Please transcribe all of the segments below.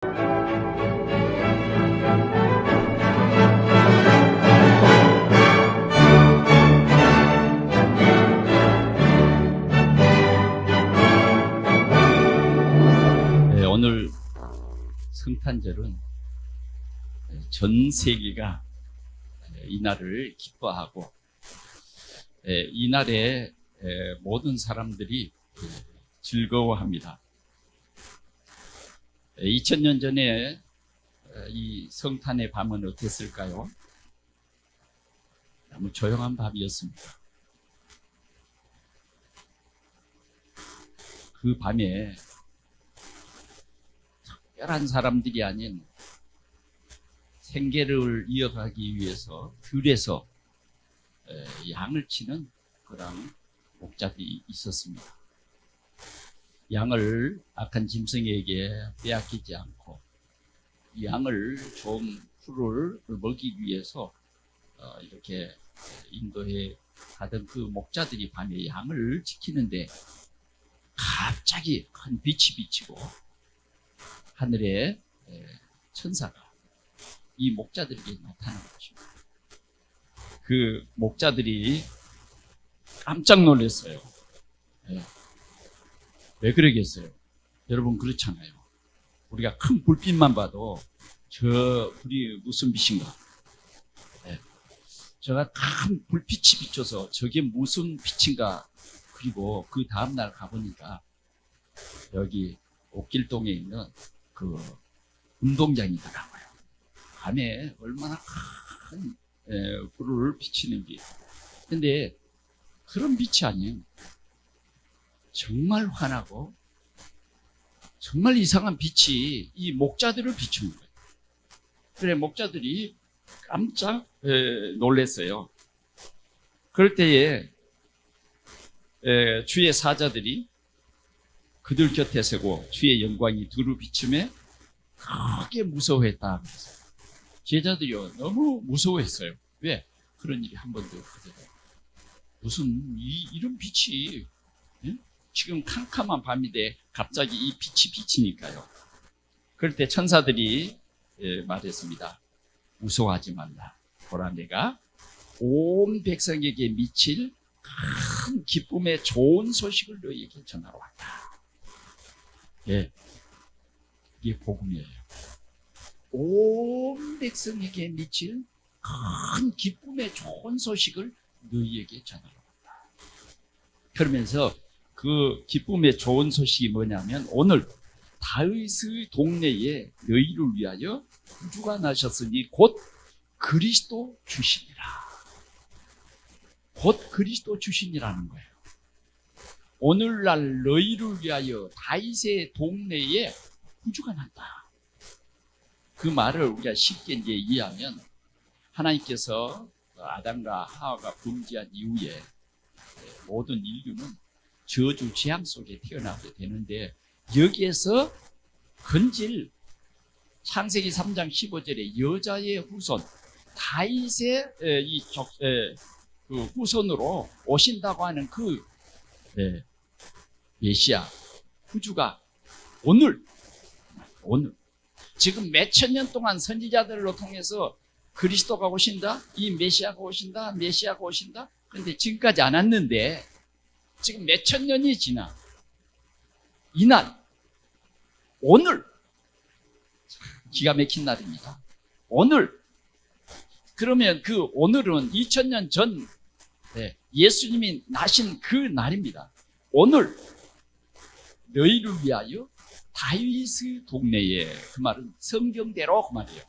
네, 오늘 성탄절은 전 세계가 이날을 기뻐하고 이날에 모든 사람들이 즐거워합니다. 2000년 전에 이 성탄의 밤은 어땠을까요? 너무 조용한 밤이었습니다. 그 밤에 특별한 사람들이 아닌 생계를 이어가기 위해서 들에서 양을 치는 그런 목자들이 있었습니다. 양을 악한 짐승에게 빼앗기지 않고 양을 좀 풀을 먹이기 위해서 이렇게 인도에 가던 그 목자들이 밤에 양을 지키는데 갑자기 큰 빛이 비치고 하늘에 천사가 이 목자들에게 나타난 것입니다. 그 목자들이 깜짝 놀랐어요. 왜 그러겠어요? 여러분 그렇잖아요. 우리가 큰 불빛만 봐도 저 불이 무슨 빛인가? 제가 큰 불빛이 비쳐서 저게 무슨 빛인가? 그리고 그 다음날 가보니까 여기 옥길동에 있는 그 운동장이더라고요. 밤에 얼마나 큰 불을 비치는 빛. 근데 그런 빛이 아니에요. 정말 환하고 정말 이상한 빛이 이 목자들을 비추는 거예요. 그래 목자들이 깜짝 놀랐어요. 그럴 때에 주의 사자들이 그들 곁에 서고 주의 영광이 두루 비춤에 크게 무서워했다. 제자들이요 너무 무서워했어요. 왜? 그런 일이 한 번도 없거든요. 무슨 이런 빛이 지금 캄캄한 밤인데 갑자기 이 빛이 비치니까요. 그럴 때 천사들이 말했습니다. 무서워하지 말라. 보라 내가 온 백성에게 미칠 큰 기쁨의 좋은 소식을 너희에게 전하러 왔다. 이게 복음이에요. 온 백성에게 미칠 큰 기쁨의 좋은 소식을 너희에게 전하러 왔다. 그러면서 그 기쁨의 좋은 소식이 뭐냐면 오늘 다윗의 동네에 너희를 위하여 구주가 나셨으니 곧 그리스도 주시니라. 곧 그리스도 주시니라는 거예요. 오늘날 너희를 위하여 다윗의 동네에 구주가 난다. 그 말을 우리가 쉽게 이제 이해하면 하나님께서 아담과 하와가 범죄한 이후에 모든 인류는 저주 재앙 속에 태어나게 되는데 여기에서 건질 창세기 3장 15절에 여자의 후손 다윗의 그 후손으로 오신다고 하는 그 메시아 구주가 오늘 지금 몇천 년 동안 선지자들로 통해서 그리스도가 오신다, 이 메시아가 오신다, 그런데 지금까지 안 왔는데 지금 몇천 년이 지나 이날 오늘 기가 막힌 날입니다. 오늘 그러면 그 오늘은 2000년 전 예수님이 나신 그 날입니다. 오늘 너희를 위하여 다윗의 동네에 그 말은 성경대로 그 말이에요.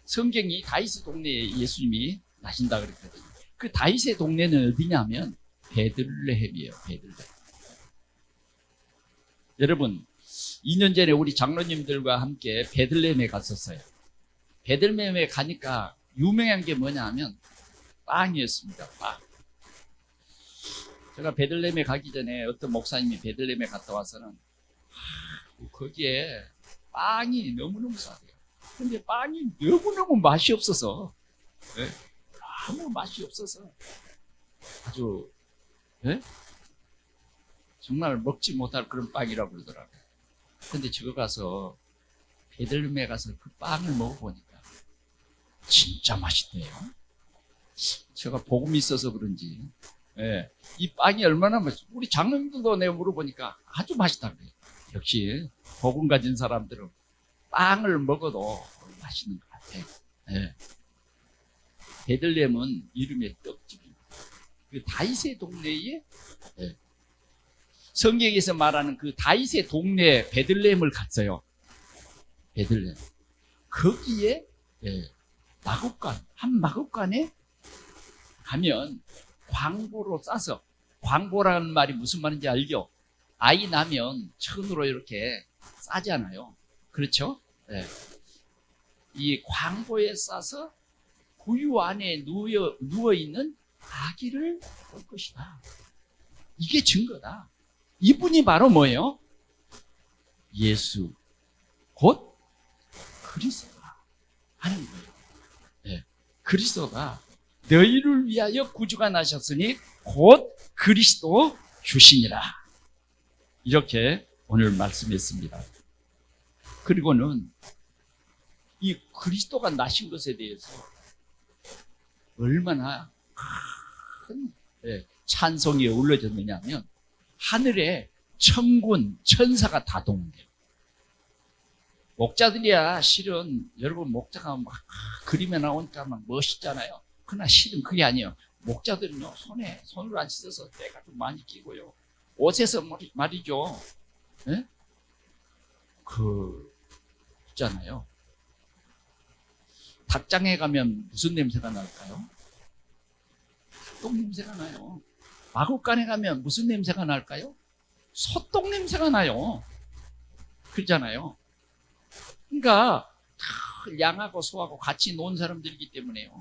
성경이 다윗의 동네에 예수님이 나신다 그랬거든요. 그 다윗의 동네는 어디냐면 베들레헴이에요. 베들레헴. 여러분 2년 전에 우리 장로님들과 함께 베들레헴에 갔었어요. 베들레헴에 가니까 유명한 게 뭐냐 하면 빵이었습니다. 빵. 제가 베들레헴에 가기 전에 어떤 목사님이 베들레헴에 갔다 와서는 거기에 빵이 너무너무 싸대요. 근데 빵이 너무너무 맛이 없어서 아무 맛이 없어서 아주 정말 먹지 못할 그런 빵이라고 그러더라고요. 근데 저거 가서 베들레헴에 가서 그 빵을 먹어보니까 진짜 맛있대요. 제가 복음이 있어서 그런지, 예, 이 빵이 얼마나 맛있어. 우리 장로님들도 내가 물어보니까 아주 맛있다 그래요. 역시 복음 가진 사람들은 빵을 먹어도 맛있는 것 같아요. 예. 베들레헴은 이름의 떡집입니다. 그 다윗의 동네에, 예, 성경에서 말하는 그 다윗의 동네 베들레헴을 갔어요. 베들레헴. 거기에, 예, 마곡간, 한 마곡간에 가면 광보로 싸서, 광보라는 말이 무슨 말인지 알죠? 아이 나면 천으로 이렇게 싸잖아요. 그렇죠? 네. 이 광보에 싸서 구유 안에 누워있는 아기를 볼 것이다. 이게 증거다. 이분이 바로 뭐예요? 예수, 곧 그리스도가 하는 거예요. 네. 그리스도가 너희를 위하여 구주가 나셨으니 곧 그리스도 주시니라. 이렇게 오늘 말씀했습니다. 그리고는 이 그리스도가 나신 것에 대해서 얼마나 큰 찬송이 올려졌느냐 하면 하늘에 천군, 천사가 다 동원돼요. 목자들이야 실은 여러분 목자가 막 그림에 나오니까 막 멋있잖아요. 그러나 실은 그게 아니에요. 목자들은요 손을 안 씻어서 때가 좀 많이 끼고요. 옷에서 말이죠. 네? 있잖아요. 닭장에 가면 무슨 냄새가 날까요? 닭똥 냄새가 나요. 마곡간에 가면 무슨 냄새가 날까요? 소똥 냄새가 나요. 그렇잖아요. 그러니까 양하고 소하고 같이 논 사람들이기 때문에요.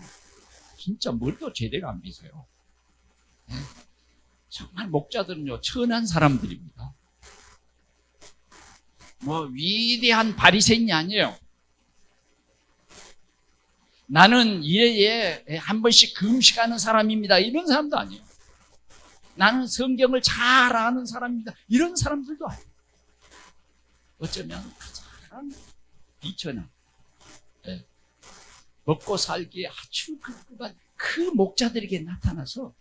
진짜 뭘도 제대로 안 빗어요. 네? 정말 목자들은요 천한 사람들입니다. 뭐 위대한 바리새인이 아니에요. 나는 일회에 한 번씩 금식하는 사람입니다. 이런 사람도 아니에요. 나는 성경을 잘 아는 사람입니다. 이런 사람들도 아니에요. 어쩌면 가장 비천한, 먹고 살기에 아주 급급한 그 목자들에게 나타나서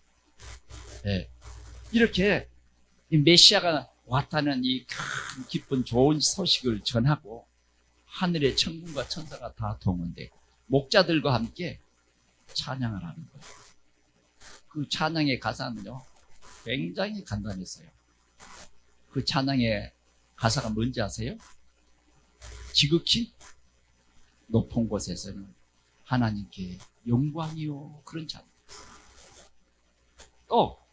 이렇게 메시아가 왔다는 이 큰 기쁜 좋은 소식을 전하고 하늘의 천군과 천사가 다 동원되고 목자들과 함께 찬양을 하는 거예요. 그 찬양의 가사는요 굉장히 간단했어요. 그 찬양의 가사가 뭔지 아세요? 지극히 높은 곳에서는 하나님께 영광이요, 그런 찬양. 또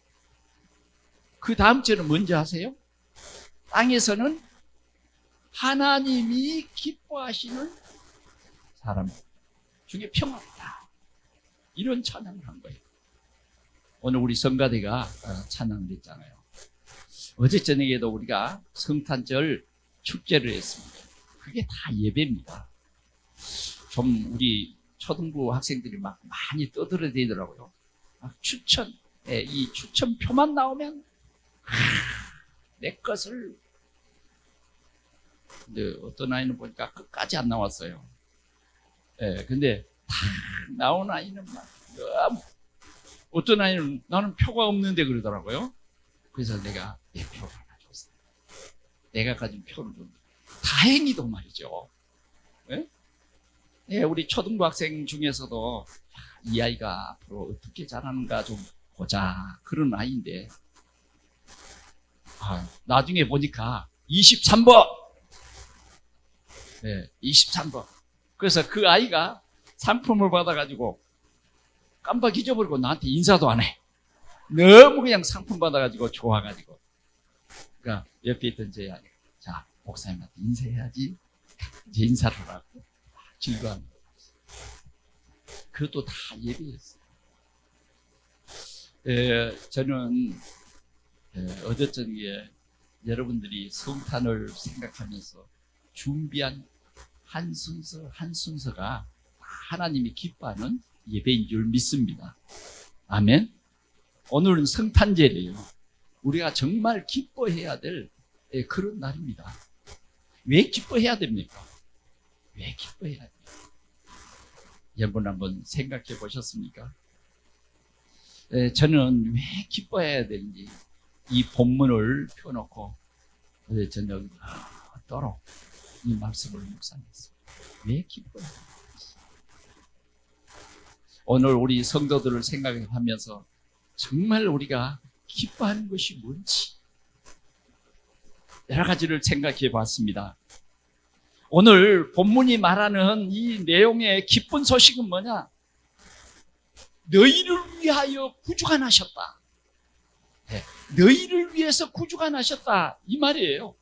그 다음 절은 뭔지 아세요? 땅에서는 하나님이 기뻐하시는 사람 중에 평안하다. 이런 찬양을 한 거예요. 오늘 우리 성가대가 찬양을 했잖아요. 어제 저녁에도 우리가 성탄절 축제를 했습니다. 그게 다 예배입니다. 좀 우리 초등부 학생들이 막 많이 떠들어대더라고요. 이 추천표만 나오면 내 것을. 근데 어떤 아이는 보니까 끝까지 안 나왔어요. 근데 다 나온 아이는 막 너무, 어떤 아이는 나는 표가 없는데 그러더라고요. 그래서 내가 내 표를 하나 줬어요. 내가 가진 표를 줬는데 다행히도 말이죠. 우리 초등부 학생 중에서도 이 아이가 앞으로 어떻게 자라는가 좀 보자 그런 아이인데 나중에 보니까 23번 23번 그래서 그 아이가 상품을 받아가지고 깜빡 잊어버리고 나한테 인사도 안 해. 너무 그냥 상품 받아가지고 좋아가지고. 그러니까 옆에 있던 제 아이가 자 목사님한테 인사해야지. 이제 인사를 하고 즐거워합니다. 그것도 다 예배였어요. 저는 어제 저녁에 여러분들이 성탄을 생각하면서 준비한 한 순서가 하나님이 기뻐하는 예배인 줄 믿습니다. 아멘. 오늘은 성탄절이에요. 우리가 정말 기뻐해야 될 그런 날입니다. 왜 기뻐해야 됩니까? 기뻐해야 돼요? 여러분 한번 생각해 보셨습니까? 저는 왜 기뻐해야 되는지 이 본문을 펴놓고 어제 저녁 떠록 이 말씀을 묵상했어요. 왜 기뻐해야 되는지. 오늘 우리 성도들을 생각하면서 정말 우리가 기뻐하는 것이 뭔지 여러 가지를 생각해 봤습니다. 오늘 본문이 말하는 이 내용의 기쁜 소식은 뭐냐? 너희를 위하여 구주가 나셨다. 네, 너희를 위해서 구주가 나셨다. 이 말이에요.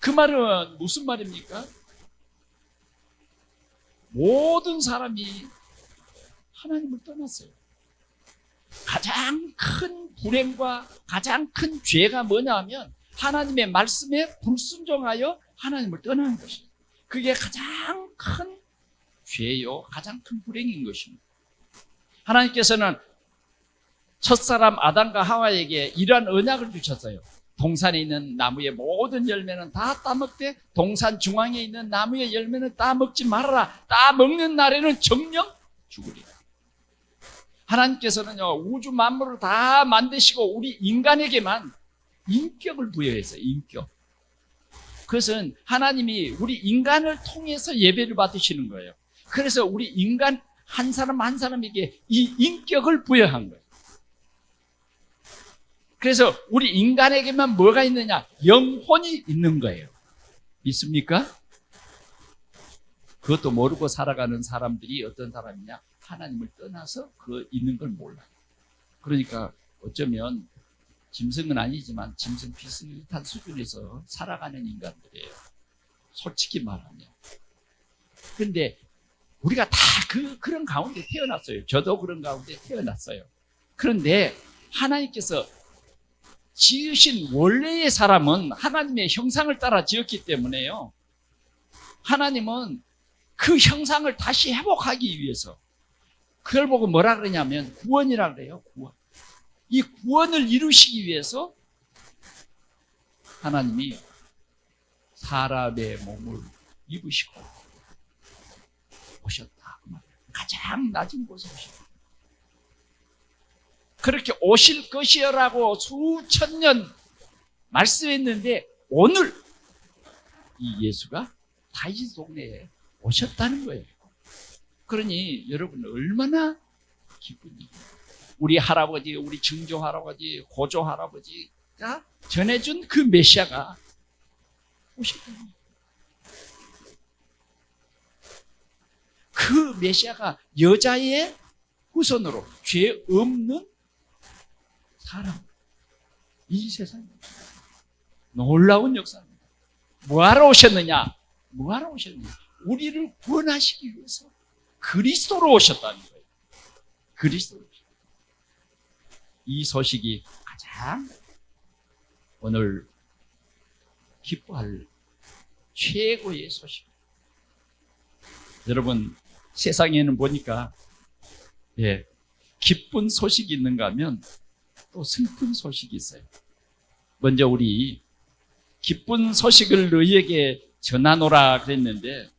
그 말은 무슨 말입니까? 모든 사람이 하나님을 떠났어요. 가장 큰 불행과 가장 큰 죄가 뭐냐 하면 하나님의 말씀에 불순종하여 하나님을 떠나는 것입니다. 그게 가장 큰 죄요, 가장 큰 불행인 것입니다. 하나님께서는 첫사람 아담과 하와에게 이러한 언약을 주셨어요. 동산에 있는 나무의 모든 열매는 다 따먹되 동산 중앙에 있는 나무의 열매는 따먹지 말아라. 따먹는 날에는 정령 죽으리라. 하나님께서는요, 우주 만물을 다 만드시고 우리 인간에게만 인격을 부여했어요. 인격. 그것은 하나님이 우리 인간을 통해서 예배를 받으시는 거예요. 그래서 우리 인간 한 사람 한 사람에게 이 인격을 부여한 거예요. 그래서 우리 인간에게만 뭐가 있느냐? 영혼이 있는 거예요. 믿습니까? 그것도 모르고 살아가는 사람들이 어떤 사람이냐? 하나님을 떠나서 그 있는 걸 몰라요. 그러니까 어쩌면 짐승은 아니지만 짐승 비슷한 수준에서 살아가는 인간들이에요. 솔직히 말하면. 그런데 우리가 다 그런 가운데 태어났어요. 저도 그런 가운데 태어났어요. 그런데 하나님께서 지으신 원래의 사람은 하나님의 형상을 따라 지었기 때문에요. 하나님은 그 형상을 다시 회복하기 위해서 그걸 보고 뭐라 그러냐면 구원이라 그래요. 구원. 이 구원을 이루시기 위해서 하나님이 사람의 몸을 입으시고 오셨다. 가장 낮은 곳에 오셨다. 그렇게 오실 것이라고 수천 년 말씀했는데 오늘 이 예수가 다윗 동네에 오셨다는 거예요. 그러니 여러분 얼마나 기쁜지. 우리 할아버지, 우리 증조 할아버지, 고조 할아버지가 전해준 그 메시아가 오셨다는 거예요. 그 메시아가 여자의 후손으로 죄 없는 사람, 이 세상에 놀라운 역사입니다. 뭐하러 오셨느냐? 뭐하러 오셨느냐? 우리를 구원하시기 위해서 그리스도로 오셨다는 거예요. 그리스도로 오셨다. 이 소식이 가장 오늘 기뻐할 최고의 소식. 여러분 세상에는 보니까 기쁜 소식이 있는가 하면 또 슬픈 소식이 있어요. 먼저 우리 기쁜 소식을 너희에게 전하노라 그랬는데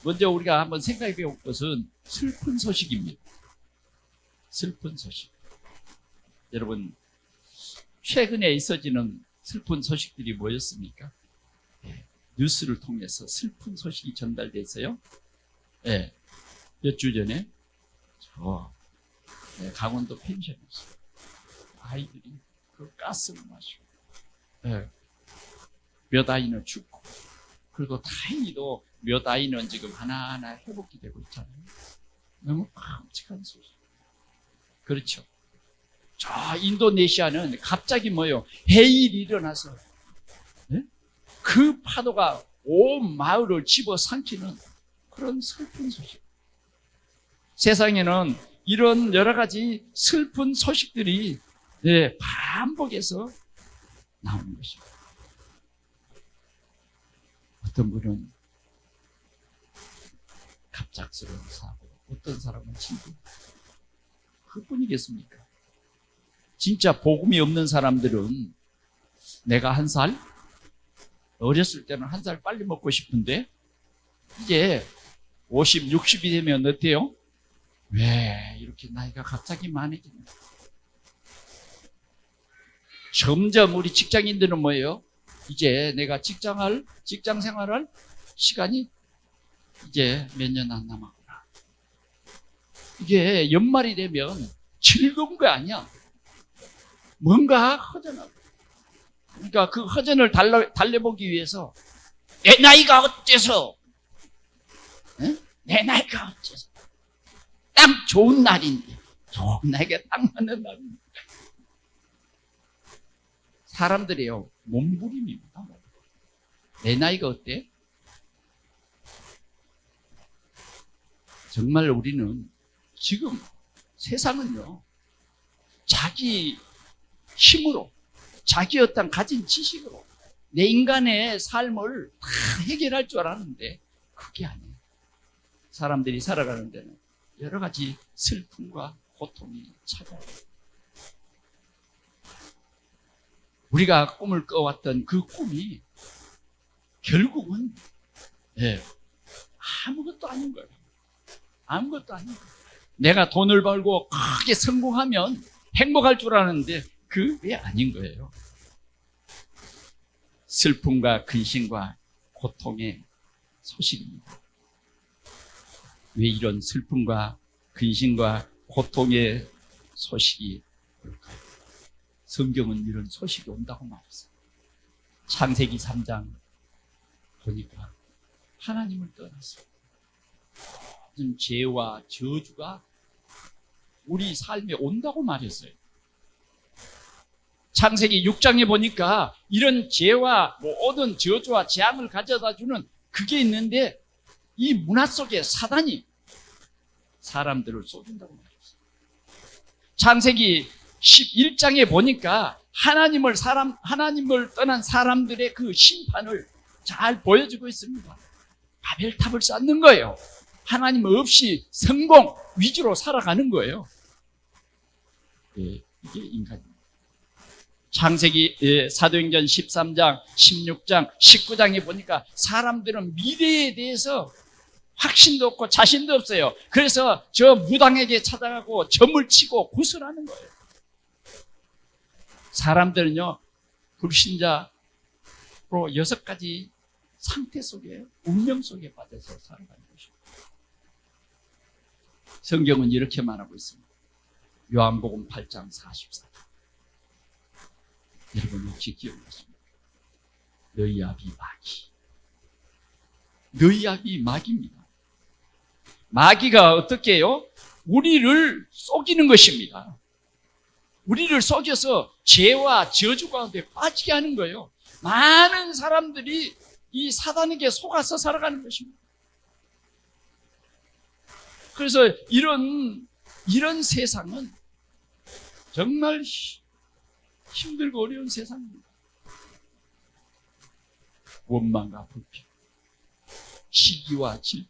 먼저 우리가 한번 생각해 볼 것은 슬픈 소식입니다. 슬픈 소식. 여러분 최근에 있어지는 슬픈 소식들이 뭐였습니까? 뉴스를 통해서 슬픈 소식이 전달됐어요. 몇 주 전에 강원도 펜션에서 아이들이 그 가스를 마시고 몇 아이는 죽고 그리고 다행히도 몇 아이는 지금 하나하나 회복이 되고 있잖아요. 너무 끔찍한 소식. 그렇죠. 저 인도네시아는 갑자기 해일이 일어나서 그 파도가 온 마을을 집어삼키는 그런 슬픈 소식. 세상에는 이런 여러 가지 슬픈 소식들이 반복해서 나오는 것입니다. 어떤 분은 갑작스러운 사고, 어떤 사람은 진짜 그뿐이겠습니까? 진짜 복음이 없는 사람들은 내가 한 살, 어렸을 때는 한 살 빨리 먹고 싶은데 이제 50, 60이 되면 어때요? 왜 이렇게 나이가 갑자기 많아지냐? 점점 우리 직장인들은 뭐예요? 이제 내가 직장 생활할 시간이 이제 몇 년 안 남았구나. 이게 연말이 되면 즐거운 거 아니야. 뭔가 허전하고. 그러니까 그 허전을 달래보기 위해서 내 나이가 어째서? 에? 내 나이가 어째서? 딱 좋은 날인데, 좋은 나이가 딱 맞는 날인데. 사람들이요, 몸부림입니다. 내 나이가 어때? 정말 우리는 지금 세상은요, 자기 힘으로, 자기 어떤 가진 지식으로 내 인간의 삶을 다 해결할 줄 알았는데 그게 아니에요. 사람들이 살아가는 데는 여러 가지 슬픔과 고통이 찾아와요. 우리가 꿈을 꿔왔던 그 꿈이 결국은 아무것도 아닌 거예요. 아무것도 아닌 거예요. 내가 돈을 벌고 크게 성공하면 행복할 줄 알았는데 그게 아닌 거예요. 슬픔과 근심과 고통의 소식입니다. 왜 이런 슬픔과 근심과 고통의 소식이 올까요? 성경은 이런 소식이 온다고 말했어요. 창세기 3장 보니까 하나님을 떠나서 모든 죄와 저주가 우리 삶에 온다고 말했어요. 창세기 6장에 보니까 이런 죄와 모든 저주와 재앙을 가져다 주는 그게 있는데 이 문화 속에 사단이 사람들을 쏟는다고 말했어요. 창세기 11장에 보니까 하나님을 떠난 사람들의 그 심판을 잘 보여주고 있습니다. 바벨탑을 쌓는 거예요. 하나님 없이 성공 위주로 살아가는 거예요. 네, 이게 인간입니다. 창세기 사도행전 13장, 16장, 19장에 보니까 사람들은 미래에 대해서 확신도 없고 자신도 없어요. 그래서 저 무당에게 찾아가고 점을 치고 구슬하는 거예요. 사람들은요, 불신자로 6가지 상태 속에, 운명 속에 빠져서 살아가는 것입니다. 성경은 이렇게 말하고 있습니다. 요한복음 8장 44절. 여러분 혹시 기억나십니까? 너희 아비 마귀. 너희 아비 마귀입니다. 마귀가 어떻게 해요? 우리를 속이는 것입니다. 우리를 속여서 죄와 저주 가운데 빠지게 하는 거예요. 많은 사람들이 이 사단에게 속아서 살아가는 것입니다. 그래서 이런 세상은 정말 힘들고 어려운 세상입니다. 원망과 불평, 시기와 질투.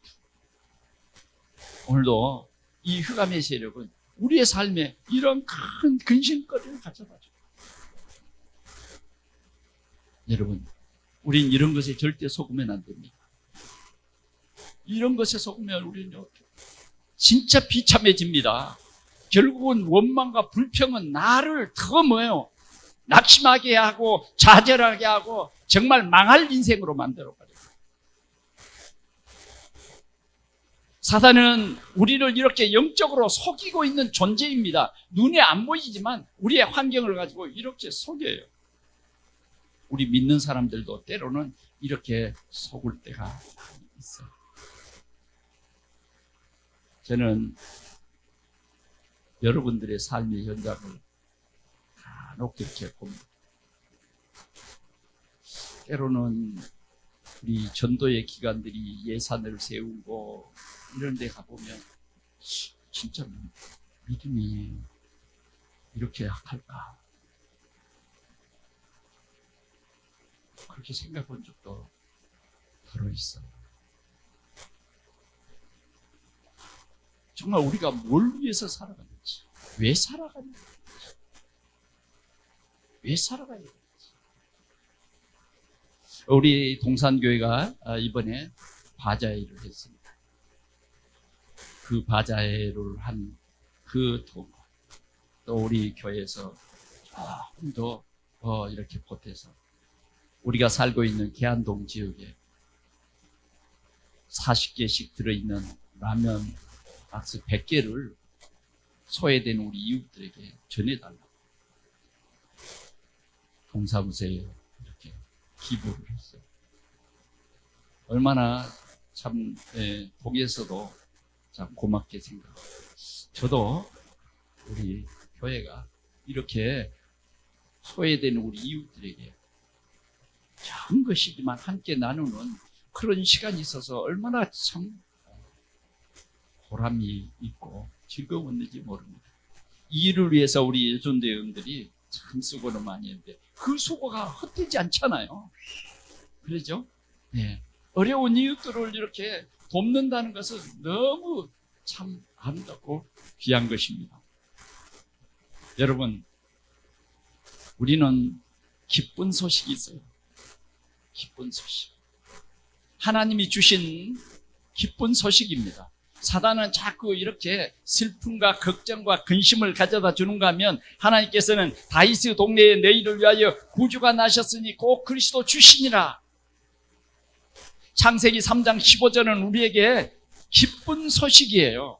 오늘도 이 흑암의 세력은 우리의 삶에 이런 큰 근심거리를 가져다줘요. 여러분, 우린 이런 것에 절대 속으면 안 됩니다. 이런 것에 속으면 우리는 진짜 비참해집니다. 결국은 원망과 불평은 나를 더 뭐예요? 낙심하게 하고 좌절하게 하고 정말 망할 인생으로 만들어버려요. 사단은 우리를 이렇게 영적으로 속이고 있는 존재입니다. 눈에 안 보이지만 우리의 환경을 가지고 이렇게 속여요. 우리 믿는 사람들도 때로는 이렇게 속을 때가 많이 있어요. 저는 여러분들의 삶의 현장을 간혹 이렇게 봅니다. 때로는 우리 전도의 기관들이 예산을 세우고 이런 데 가보면 진짜 믿음이 이렇게 약할까? 그렇게 생각해 본 적도 더러 있어요. 정말 우리가 뭘 위해서 살아가는지, 왜 살아가는지, 왜 살아가야 되는지. 우리 동산교회가 이번에 바자회를 했습니다. 그 바자회를 한 그 돈, 또 우리 교회에서 조금 더 이렇게 보태서 우리가 살고 있는 계안동 지역에 40개씩 들어있는 라면 박스 100개를 소외된 우리 이웃들에게 전해달라고 동사무소에 이렇게 기부를 했어요. 얼마나 참 동에서도 참 고맙게 생각합니다. 저도 우리 교회가 이렇게 소외된 우리 이웃들에게 작은 것이지만 함께 나누는 그런 시간이 있어서 얼마나 참 보람이 있고 즐거웠는지 모릅니다. 이 일을 위해서 우리 예전대원들이 참 수고를 많이 했는데 그 수고가 헛되지 않잖아요. 그러죠? 네. 어려운 이웃들을 이렇게 돕는다는 것은 너무 참 아름답고 귀한 것입니다. 여러분, 우리는 기쁜 소식이 있어요. 기쁜 소식. 하나님이 주신 기쁜 소식입니다. 사단은 자꾸 이렇게 슬픔과 걱정과 근심을 가져다 주는가 하면 하나님께서는 다윗의 동네에 너희를 위하여 구주가 나셨으니 꼭 그리스도 주시니라. 창세기 3장 15절은 우리에게 기쁜 소식이에요.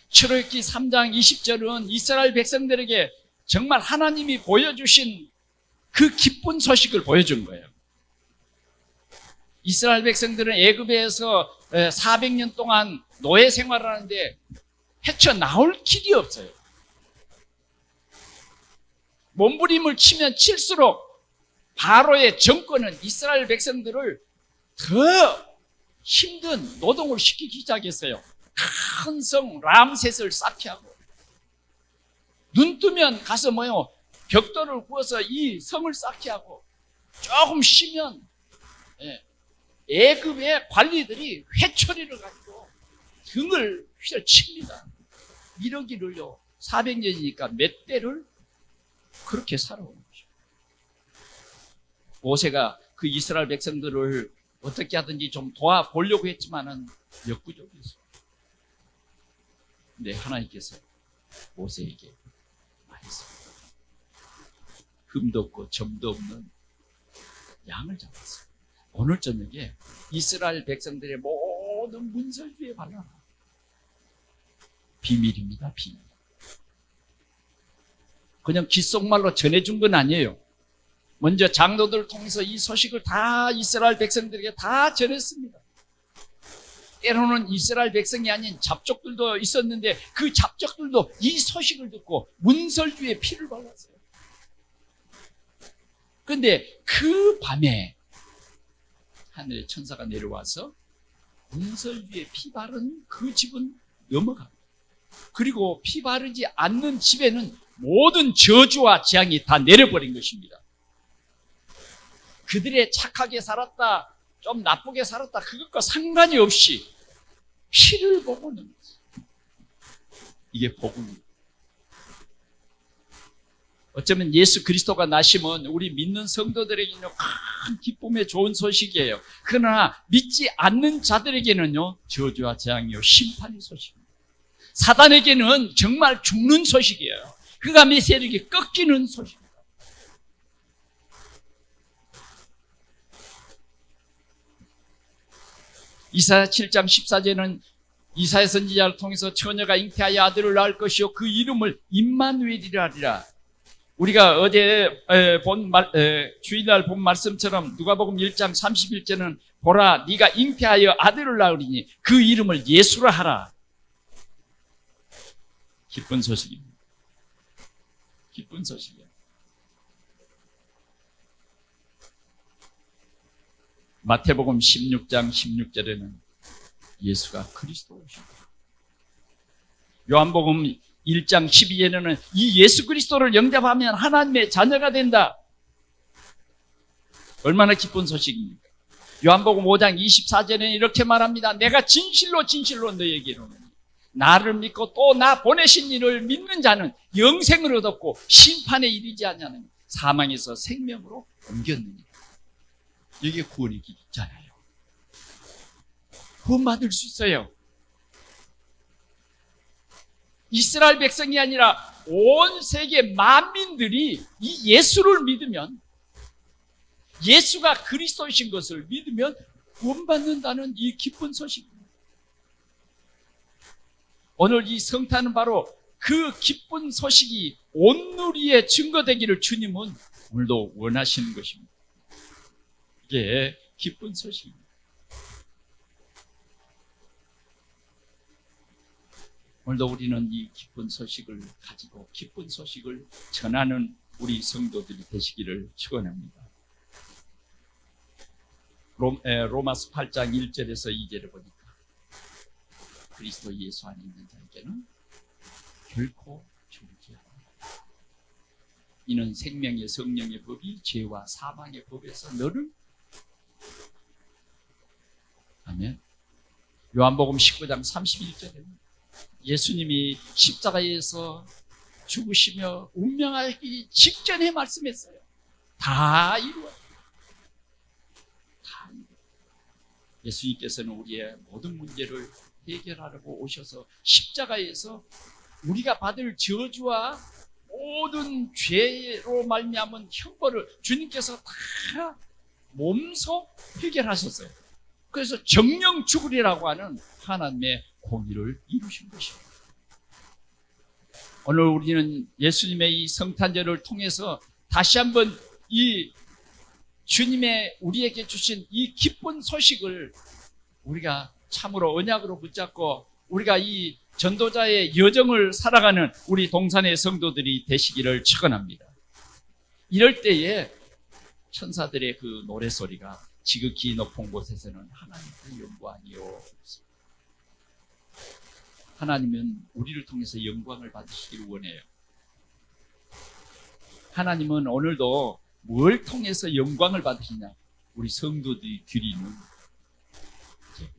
출애굽기 3장 20절은 이스라엘 백성들에게 정말 하나님이 보여주신 그 기쁜 소식을 보여준 거예요. 이스라엘 백성들은 애굽에서 400년 동안 노예 생활을 하는데 헤쳐나올 길이 없어요. 몸부림을 치면 칠수록 바로의 정권은 이스라엘 백성들을 더 힘든 노동을 시키기 시작했어요. 큰 성 람셋을 쌓게 하고 눈 뜨면 가서 벽돌을 구워서 이 성을 쌓게 하고 조금 쉬면 애굽의 관리들이 회초리를 가지고 등을 휘어칩니다. 이러기를요 400년이니까 몇 대를 그렇게 살아오는 거죠. 모세가 그 이스라엘 백성들을 어떻게 하든지 좀 도와보려고 했지만은 역부족이었어요. 근데 하나님께서 모세에게 말했습니다. 흠도 없고 점도 없는 양을 잡았어요. 오늘 저녁에 이스라엘 백성들의 모든 문설주에 발라라. 비밀입니다. 비밀. 그냥 귓속말로 전해준 건 아니에요. 먼저 장로들을 통해서 이 소식을 다 이스라엘 백성들에게 다 전했습니다. 때로는 이스라엘 백성이 아닌 잡족들도 있었는데 그 잡족들도 이 소식을 듣고 문설주에 피를 발랐어요. 그런데 그 밤에 하늘의 천사가 내려와서 문설주에 피 바른 그 집은 넘어갑니다. 그리고 피 바르지 않는 집에는 모든 저주와 재앙이 다 내려버린 것입니다. 그들의 착하게 살았다, 좀 나쁘게 살았다, 그것과 상관이 없이 피를 보고 넘겼어요. 이게 복음입니다. 어쩌면 예수 그리스도가 나시면 우리 믿는 성도들에게는 큰 기쁨의 좋은 소식이에요. 그러나 믿지 않는 자들에게는요 저주와 재앙이요 심판의 소식입니다. 사단에게는 정말 죽는 소식이에요. 그가 세력이 꺾이는 소식입니다. 이사야 7장 14절에는 이사야 선지자를 통해서 처녀가 잉태하여 아들을 낳을 것이요 그 이름을 임마누엘이라 하리라. 우리가 어제 주일날 본 말씀처럼 누가복음 1장 31절은 보라 네가 잉태하여 아들을 낳으리니 그 이름을 예수라 하라. 기쁜 소식입니다. 기쁜 소식이에요. 마태복음 16장 16절에는 예수가 그리스도이십니다. 요한복음 1장 12절에는 이 예수 그리스도를 영접하면 하나님의 자녀가 된다. 얼마나 기쁜 소식입니까? 요한복음 5장 24절에는 이렇게 말합니다. 내가 진실로 진실로 너희에게 이르노니 나를 믿고 또 나 보내신 이를 믿는 자는 영생을 얻었고 심판에 이르지 아니하는 사망에서 생명으로 옮겼느니라. 이게 구원의 길이잖아요. 구원받을 수 있어요. 이스라엘 백성이 아니라 온 세계 만민들이 이 예수를 믿으면, 예수가 그리스도이신 것을 믿으면 구원받는다는 이 기쁜 소식입니다. 오늘 이 성탄은 바로 그 기쁜 소식이 온누리에 증거되기를 주님은 오늘도 원하시는 것입니다. 이게 기쁜 소식입니다. 오늘도 우리는 이 기쁜 소식을 가지고 기쁜 소식을 전하는 우리 성도들이 되시기를 축원합니다. 로마서 8장 1절에서 2절에 보니까 그리스도 예수 안에 있는 자에게는 결코 죽지 않는다. 이는 생명의 성령의 법이 죄와 사망의 법에서 너를, 아멘. 요한복음 19장 31절에는 예수님이 십자가에서 죽으시며 운명하기 직전에 말씀했어요. 다 이루어. 예수님께서는 우리의 모든 문제를 해결하려고 오셔서 십자가에서 우리가 받을 저주와 모든 죄로 말미암은 형벌을 주님께서 다 몸소 해결하셨어요. 그래서 정령 죽으리라고 하는 하나님의 공의를 이루신 것입니다. 오늘 우리는 예수님의 이 성탄절을 통해서 다시 한번 이 주님의 우리에게 주신 이 기쁜 소식을 우리가 참으로 언약으로 붙잡고 우리가 이 전도자의 여정을 살아가는 우리 동산의 성도들이 되시기를 축원합니다. 이럴 때에 천사들의 그 노래소리가 지극히 높은 곳에서는 하나님의 영광이요. 하나님은 우리를 통해서 영광을 받으시기를 원해요. 하나님은 오늘도 뭘 통해서 영광을 받으시냐? 우리 성도들이 드리는 예배.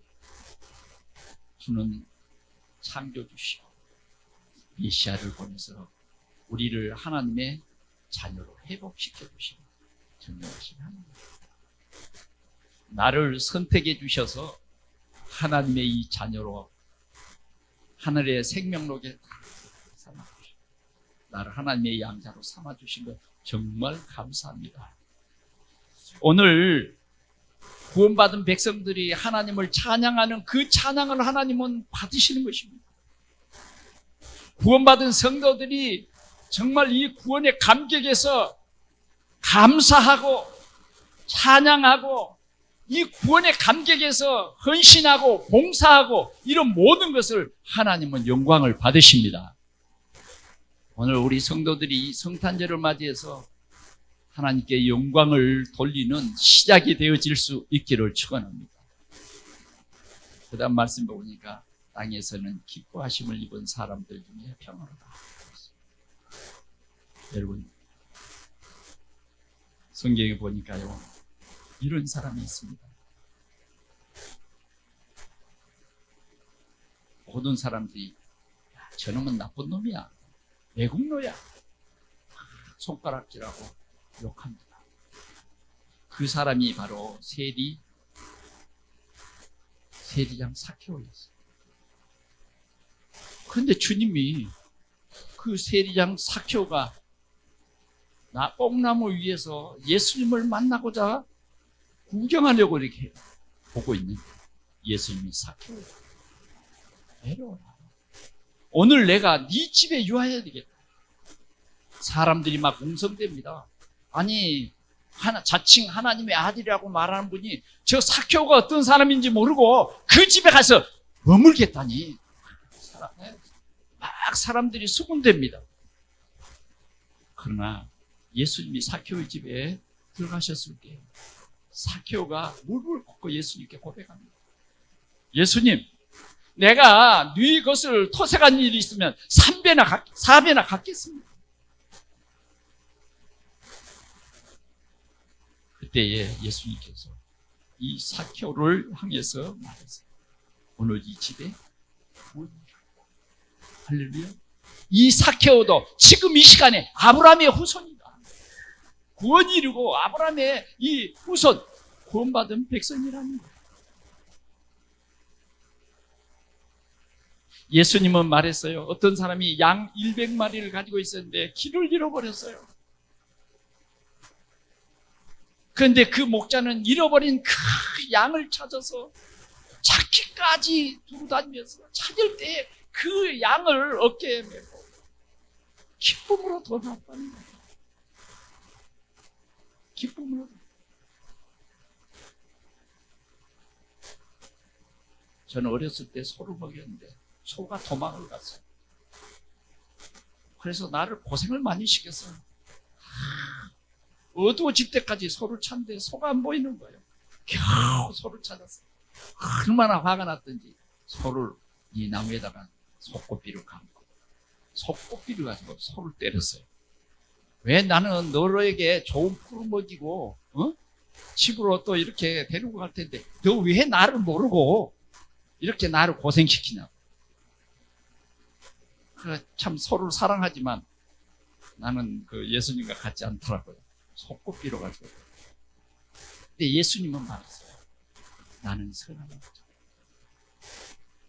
주는 창조주시오 메시아를 보내서 우리를 하나님의 자녀로 회복시켜 주시는 전능하신 하나님. 나를 선택해 주셔서 하나님의 이 자녀로 하늘의 생명록에 삼아주시고 나를 하나님의 양자로 삼아주신 것 정말 감사합니다. 오늘 구원받은 백성들이 하나님을 찬양하는 그 찬양을 하나님은 받으시는 것입니다. 구원받은 성도들이 정말 이 구원의 감격에서 감사하고 찬양하고 이 구원의 감격에서 헌신하고 봉사하고 이런 모든 것을 하나님은 영광을 받으십니다. 오늘 우리 성도들이 이 성탄절을 맞이해서 하나님께 영광을 돌리는 시작이 되어질 수 있기를 축원합니다. 그 다음 말씀 보니까 땅에서는 기뻐하심을 입은 사람들 중에 평안하다. 여러분 성경에 보니까요 이런 사람이 있습니다. 모든 사람들이 야, 저놈은 나쁜 놈이야, 외국노야, 손가락질하고 욕합니다. 그 사람이 바로 세리장 삭개오였어요. 그런데 주님이 그 세리장 삭개오가 뽕나무 위에서 예수님을 만나고자 구경하려고 이렇게 보고 있는 예수님이 삭개오야, 내려오라. 오늘 내가 네 집에 유하여야 되겠다. 사람들이 막 웅성댑니다. 아니 자칭 하나님의 아들이라고 말하는 분이 저 삭개오가 어떤 사람인지 모르고 그 집에 가서 머물겠다니. 막 사람들이 수군댑니다. 그러나 예수님이 삭개오의 집에 들어가셨을 때 삭개오가 무릎을 꿇고 예수님께 고백합니다. 예수님, 내가 네 것을 토색한 일이 있으면 4배나 갚겠습니다. 그때에 예수님께서 이 삭개오를 향해서 말했어요. 오늘 이 집에 구원이 있다. 할렐루야. 이 삭개오도 지금 이 시간에 아브라함의 후손이다. 구원이 이루고 아브라함의 이 후손, 구원받은 백성이라는 거예요. 예수님은 말했어요. 어떤 사람이 양 100마리를 가지고 있었는데 길을 잃어버렸어요. 그런데 그 목자는 잃어버린 그 양을 찾아서 찾기까지 두고 다니면서 찾을 때 그 양을 어깨에 메고 기쁨으로 돌아왔다는 거예요. 기쁨으로. 저는 어렸을 때 소를 먹였는데 소가 도망을 갔어요. 그래서 나를 고생을 많이 시켰어요. 어두워질 때까지 소를 찾는데 소가 안 보이는 거예요. 겨우 소를 찾았어요. 얼마나 화가 났던지 소를 이 나무에다가 속꽃비를 감고 속꽃비를 가지고 소를 때렸어요. 왜 나는 너에게 좋은 풀을 먹이고 집으로 또 이렇게 데리고 갈 텐데 너 왜 나를 모르고 이렇게 나를 고생시키냐고. 참 소를 사랑하지만 나는 그 예수님과 같지 않더라고요. 속꽃비로 가지고. 근데 예수님은 말했어요. 나는 선한 목자.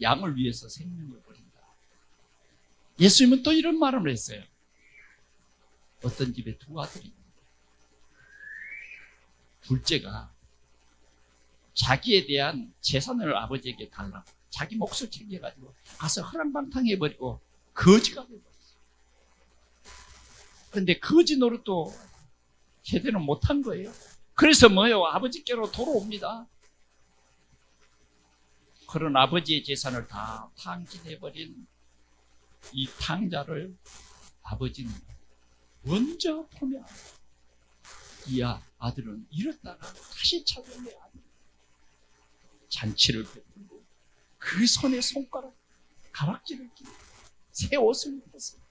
양을 위해서 생명을 버린다. 예수님은 또 이런 말을 했어요. 어떤 집에 두 아들이 있는데 둘째가 자기에 대한 재산을 아버지에게 달라고 자기 몫을 챙겨가지고 가서 허랑방탕해버리고 거지가 되어버렸어요. 그런데 거지 노릇도 제대로 못한 거예요. 그래서 뭐예요? 아버지께로 돌아옵니다. 그런 아버지의 재산을 다 탕진해버린 이 탕자를 아버지는 먼저 보면 이 아들은 잃었다가 다시 찾은 내 아들. 잔치를 베풀고 그 손에 손가락 가락지를 끼고 새 옷을 입었어요.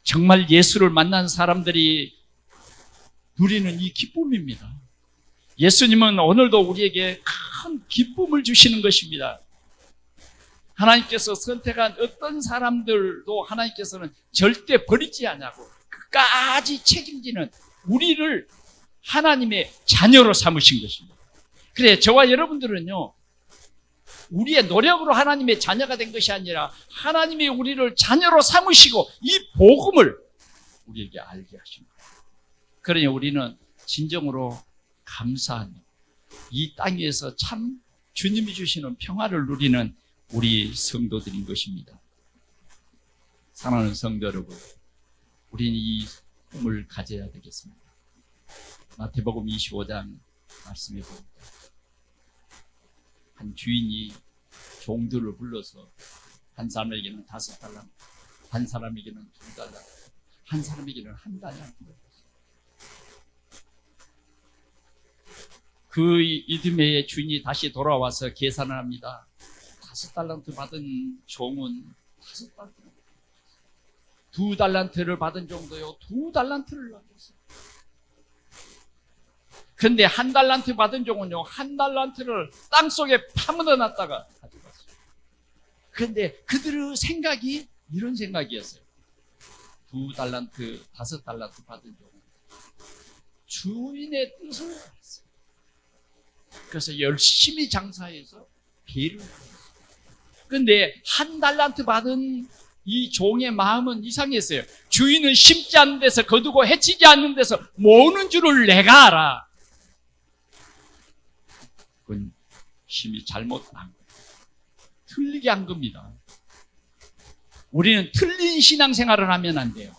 정말 예수를 만난 사람들이 누리는 이 기쁨입니다. 예수님은 오늘도 우리에게 큰 기쁨을 주시는 것입니다. 하나님께서 선택한 어떤 사람들도 하나님께서는 절대 버리지 않냐고 끝까지 책임지는 우리를 하나님의 자녀로 삼으신 것입니다. 그래, 저와 여러분들은요, 우리의 노력으로 하나님의 자녀가 된 것이 아니라 하나님이 우리를 자녀로 삼으시고 이 복음을 우리에게 알게 하신 거예요. 그러니 우리는 진정으로 감사하며 이 땅 위에서 참 주님이 주시는 평화를 누리는 우리 성도들인 것입니다. 사랑하는 성도 여러분, 우리는 이 꿈을 가져야 되겠습니다. 마태복음 25장 말씀해 봅니다. 한 주인이 종들을 불러서 한 사람에게는 5달란트, 한 사람에게는 2달란트, 한 사람에게는 1달란트. 그 이듬해에 주인이 다시 돌아와서 계산을 합니다. 5달란트 받은 종은 5달란트, 2달란트를 받은 종도요 2달란트를 남겼어요. 근데 1달란트 받은 종은요 1달란트를 땅속에 파묻어 놨다가 가져갔어요. 그런데 그들의 생각이 이런 생각이었어요. 2달란트, 5달란트 받은 종은 주인의 뜻을 알았어요. 그래서 열심히 장사해서 배를 받았어요. 그런데 1달란트 받은 이 종의 마음은 이상했어요. 주인은 심지 않는 데서 거두고 해치지 않는 데서 모으는 줄을 내가 알아. 그건 심히 잘못한 거예요. 틀리게 한 겁니다. 우리는 틀린 신앙생활을 하면 안 돼요.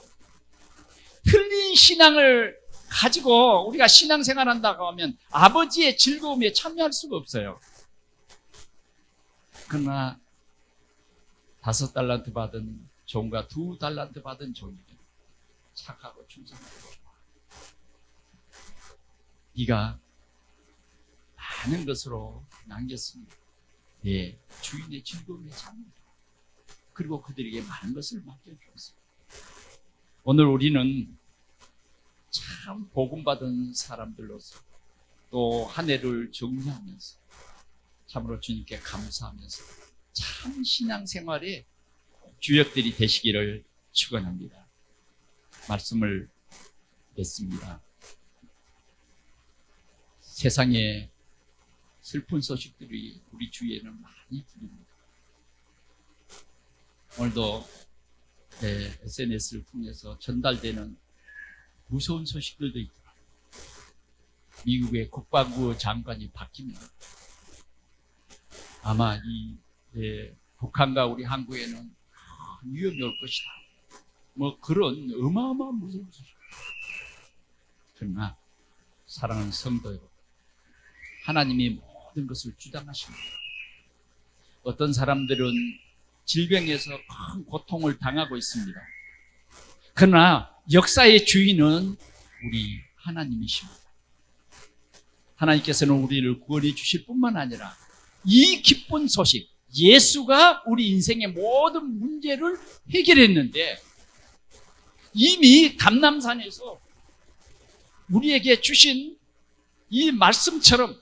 틀린 신앙을 가지고 우리가 신앙생활 한다고 하면 아버지의 즐거움에 참여할 수가 없어요. 그러나 5달란트 받은 종과 2달란트 받은 종에게 착하고 충성하고 네가 많은 것으로 남겼으니 내 주인의 즐거움에 참여해. 그리고 그들에게 많은 것을 맡겨주었어요. 오늘 우리는 참 복음받은 사람들로서 또 한 해를 정리하면서 참으로 주님께 감사하면서 참 신앙생활의 주역들이 되시기를 축원합니다. 말씀을 맺습니다. 세상에 슬픈 소식들이 우리 주위에는 많이 들립니다. 오늘도 SNS를 통해서 전달되는 무서운 소식들도 있더라. 미국의 국방부 장관이 바뀌면 아마 이 북한과 우리 한국에는 큰 위험이 올 것이다. 뭐 그런 어마어마한 무서운 소식. 그러나 사랑하는 성도 여러분, 하나님이 모든 것을 주장하십니다. 어떤 사람들은 질병에서 큰 고통을 당하고 있습니다. 그러나 역사의 주인은 우리 하나님이십니다. 하나님께서는 우리를 구원해 주실 뿐만 아니라 이 기쁜 소식, 예수가 우리 인생의 모든 문제를 해결했는데 이미 감람산에서 우리에게 주신 이 말씀처럼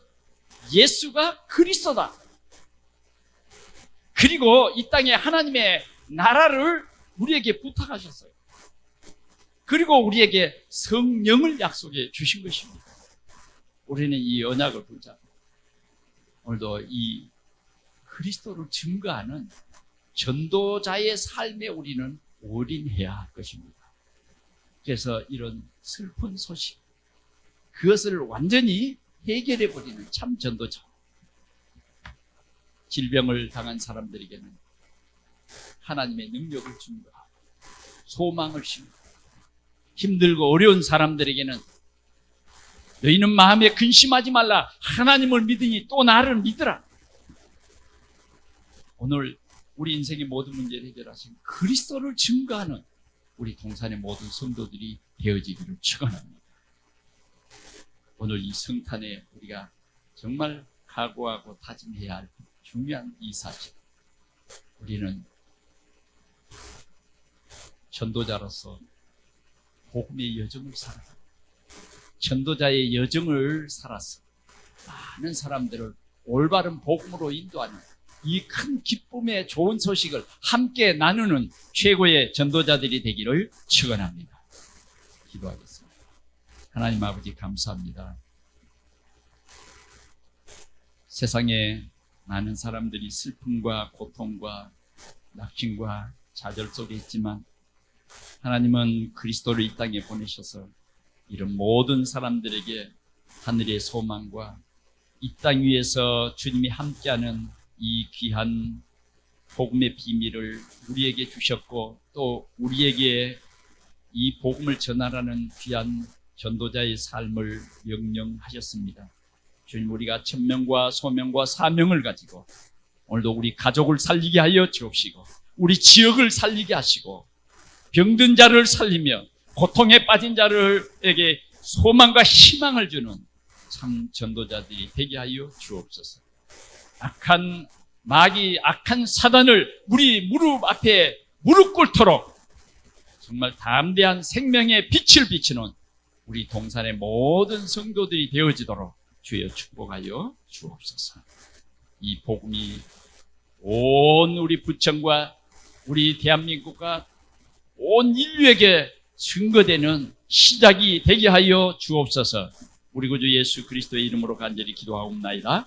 예수가 그리스도다. 그리고 이 땅에 하나님의 나라를 우리에게 부탁하셨어요. 그리고 우리에게 성령을 약속해 주신 것입니다. 우리는 이 언약을 붙잡고 오늘도 이 그리스도를 증거하는 전도자의 삶에 우리는 올인해야 할 것입니다. 그래서 이런 슬픈 소식, 그것을 완전히 해결해버리는 참 전도자. 질병을 당한 사람들에게는 하나님의 능력을 증거하고 소망을 심고, 힘들고 어려운 사람들에게는 너희는 마음에 근심하지 말라. 하나님을 믿으니 또 나를 믿으라. 오늘 우리 인생의 모든 문제를 해결하신 그리스도를 증거하는 우리 동산의 모든 성도들이 되어지기를 축원합니다. 오늘 이 성탄에 우리가 정말 각오하고 다짐해야 할 중요한 이 사실. 우리는 전도자로서 복음의 여정을 살았습니다. 전도자의 여정을 살았어. 많은 사람들을 올바른 복음으로 인도하는 이 큰 기쁨의 좋은 소식을 함께 나누는 최고의 전도자들이 되기를 축원합니다. 기도하겠습니다. 하나님 아버지 감사합니다. 세상에 많은 사람들이 슬픔과 고통과 낙심과 좌절 속에 있지만 하나님은 그리스도를 이 땅에 보내셔서 이런 모든 사람들에게 하늘의 소망과 이 땅 위에서 주님이 함께하는 이 귀한 복음의 비밀을 우리에게 주셨고 또 우리에게 이 복음을 전하라는 귀한 전도자의 삶을 명령하셨습니다. 주님, 우리가 천명과 소명과 사명을 가지고 오늘도 우리 가족을 살리게 하여 주옵시고 우리 지역을 살리게 하시고 병든 자를 살리며 고통에 빠진 자들에게 소망과 희망을 주는 참 전도자들이 되게 하여 주옵소서. 악한 마귀, 악한 사단을 우리 무릎 앞에 무릎 꿇도록 정말 담대한 생명의 빛을 비치는 우리 동산의 모든 성도들이 되어지도록 주여 축복하여 주옵소서. 이 복음이 온 우리 부천과 우리 대한민국과 온 인류에게 증거되는 시작이 되게 하여 주옵소서. 우리 구주 예수 그리스도의 이름으로 간절히 기도하옵나이다.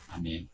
아멘.